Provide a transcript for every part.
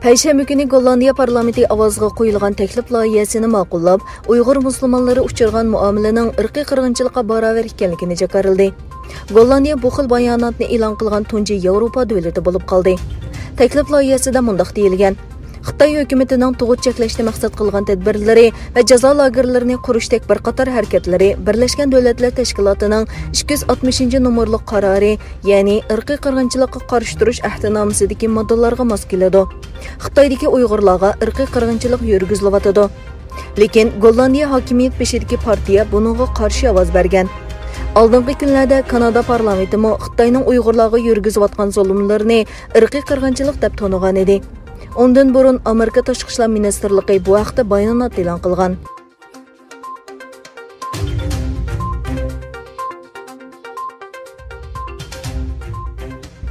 Payshanba kuni Gollandiya parlamenti ovozga qo'yilgan taklif loyihasini ma'qullab, Uyg'ur musulmonlari uchirgan muomalaning irqiy qirg'inchilikqa barobar ekanligini jakarildi. Gollandiya bu xil bayonotni e'lon qilgan tunji Yevropa davlati bo'lib qoldi. Taklif loyihasida mundaq deyilgan: Xitoy hukumatining tug'ut cheklashni maqsad qilgan tadbirlari va jazo lagerlarini qurishdek bir qator harakatlari Birlashgan Davlatlar Tashkilotining 260-nomerli qarori, ya'ni irqiy qirg'inchilikqa qarshi turish ahdnomasidagi moddalarga mos keladi. Xitoydagi Uyg'urlarga irqiy qirg'inchilik yurgizilyotidi. Lekin Gollandiya hokimiyat beshidagi partiya buningga qarshi ovoz bergan. Oldingi kunlarda Kanada parlamenti Xitoyning Uyg'urlarga yurgizayotgan zulmlarni irqiy qirg'inchilik deb tonigan edi. Ondan burun Amerika Tashqi ishlar ministrligi bu haqda bayonot e'lon qilgan.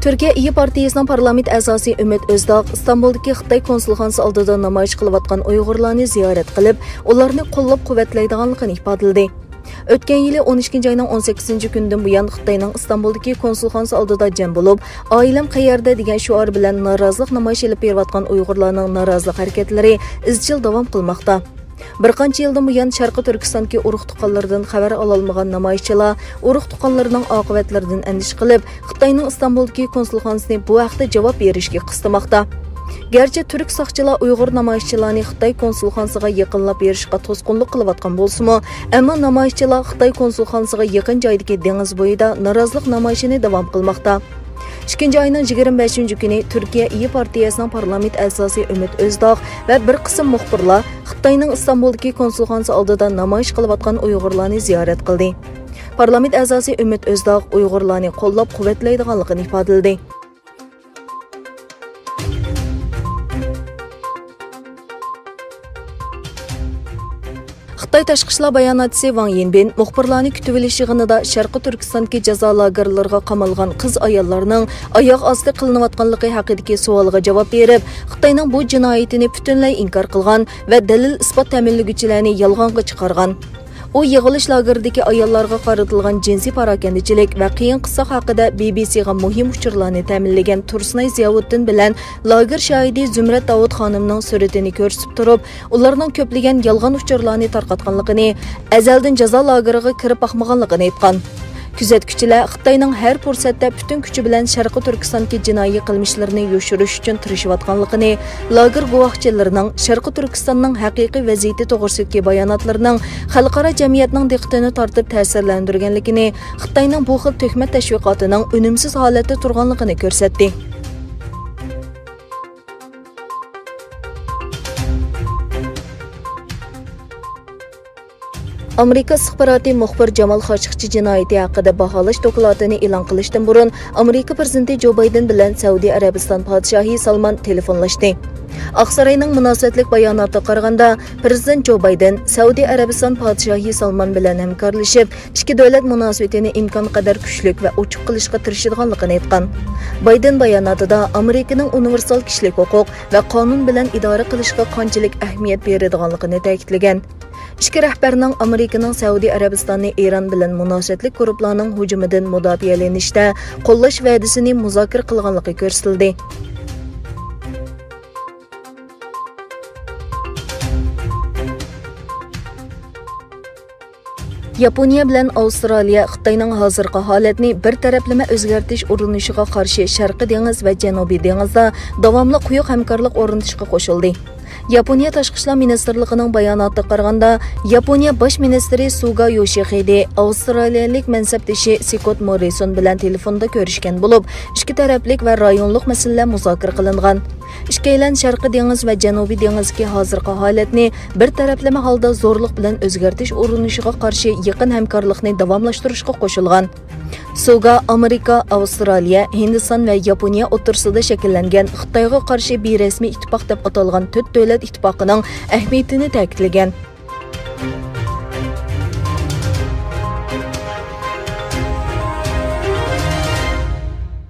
Türkiye İyi Partiyasining parlament a'zosi Umid Özdağ İstanbuldagi Xitoy konsulxonasi oldida namoyish qilayotgan Uyg'urlarni ziyorat qilib, ularni qo'llab-quvvatlaydiganligini ifodaladi. O'tgan yili 12 oyning 18-kundan buyon Xitoyning İstanbuldagi konsulxonasi oldida jam bo'lib, "Oilam qayerda" degan shior bilan norozilik namoyish olib berayotgan Uyg'urlarning norozilik harakatlari izchil davom qilmoqda. Bir qancha yildan buyon Sharqi Turkistondagi urug' tuqqanlardan xabar ololmagan namoyishchilar urug' tuqqanlarining oqibatlaridan andish qilib, Xitoyning İstanbuldagi konsulxonasini bu haqda javob berishga qistamoqda. Gerçi Türk saqchilar Uyg'ur namoyishchilarni Xitoy konsulxonasiga yaqinlab berishga to'sqinlik qilayotgan bo'lsa-mu, ammo namoyishchilar Xitoy konsulxonasiga yaqin joydagi dengiz bo'yida norozilik namoyishini davom qilmoqda. 2 oyning 25-kuni Türkiye İyi Partiyasining parlament a'zosi Umid Özdağ va bir qism muxbirlar Xitoyning İstanbuldagi konsulxonasi oldida namoyish qilayotgan Uyg'urlarni ziyorat qildi. Parlament a'zosi Umid Özdağ Uyg'urlarni qo'llab-quvvatlaydiganligini ifodaladi. Xitoy Tashqi ishlar bayonotchisi Wang Yinbin muxbirlarni kutib olish yig'inida Sharqi Turkistondagi jazo lagerlariga qamalgan qiz-ayollarning oyoq osti qilinayotganligi haqidagi savolga javob berib, Xitoyning bu jinoyatini butunlay inkor qilgan va dalil isbot ta'minlovchilarni yolg'onga chiqargan. U yig'ilish lageridagi ayollarga qaratilgan jinsiy parokandachilik va qiyin qissoq haqida BBC'ga muhim uchurlarni ta'minlagan Tursunay Ziyovuddin bilan lager shohidi Zumrat Davud xonimning suratini ko'rsatib turib, ularning ko'plagan yolg'on uchurlarni tarqatganligini, azaldan jazo lageriga kirib boqmaganligini aytgan. Kuzatuvchilar Xitoyning har fursatda butun kuchi bilan Sharqi Turkistondagi jinoiy qilmishlarini yoshirish uchun tirishayotganligini, lager guvohchilarining Sharqi Turkistonning haqiqiy vaziyati to'g'risidagi bayonotlarining xalqaro jamiyatning diqqatini tortib ta'sirlantirganligini, Xitoyning bu xil tuhmat tashviqotining unumsiz holatda turganligini ko'rsatdi. Amerika istixboroti muxbir Jamal Khashoggi jinoyati haqida baholash dokladini e'lon qilishdan burun Amerika prezidenti Jo Bayden bilan Saudiya Arabiston podshohi Salman telefonlashdi. Oqsaroyning munosabatlik bayonotiga qaraganda, prezident Jo Bayden Saudiya Arabiston podshohi Salman bilan hamkorlashib, ikki davlat munosabatini imkon qadar kuchli va ochiq qilishga tirishadiganligini aytgan. Bayden bayonotida Amerikaning universal kishilik huquq va qonun bilan idora qilishga qanchalik ahamiyat beradiganligini ta'kidlagan. İki rahbarning Amerikaning Saudiya Arabistonni Eron bilan munosabatlik guruhlarning hujumidan mudofaalanishda qo'llash va'dasini muzokara qilganligi ko'rsatildi. Yaponiya bilan Avstraliya Xitoyning hozirgi holatni bir taraflama o'zgartirish urinishiga qarshi Sharqiy dengiz va Janubiy dengizda davomli quyuq hamkorlik o'rnatishga qo'shildi. Yaponiya Tashqi ishlar ministrligining bayonotiga qaraganda, Yaponiya bosh ministri Suga Yoshihide avstraliyalik mansabdoshi Scott Morrison bilan telefonda ko'rishgan bo'lib, ikki taraflik va rayonlik masalalar muzokara qilingan. Ikkilan Sharqiy dengiz va Janubiy dengizga hozirgi holatni bir taraflama holda zo'rlik bilan o'zgartirish urinishiga qarshi yaqin hamkorlikni davomlashtirishga qo'shilgan. Suga Amerika, Avstraliya, Hindiston va Yaponiya o'rtasida shakllangan Xitoyga qarshi birasmiy ittifoq deb atalgan 4 davlat ittifoqining ahamiyatini ta'kidlagan.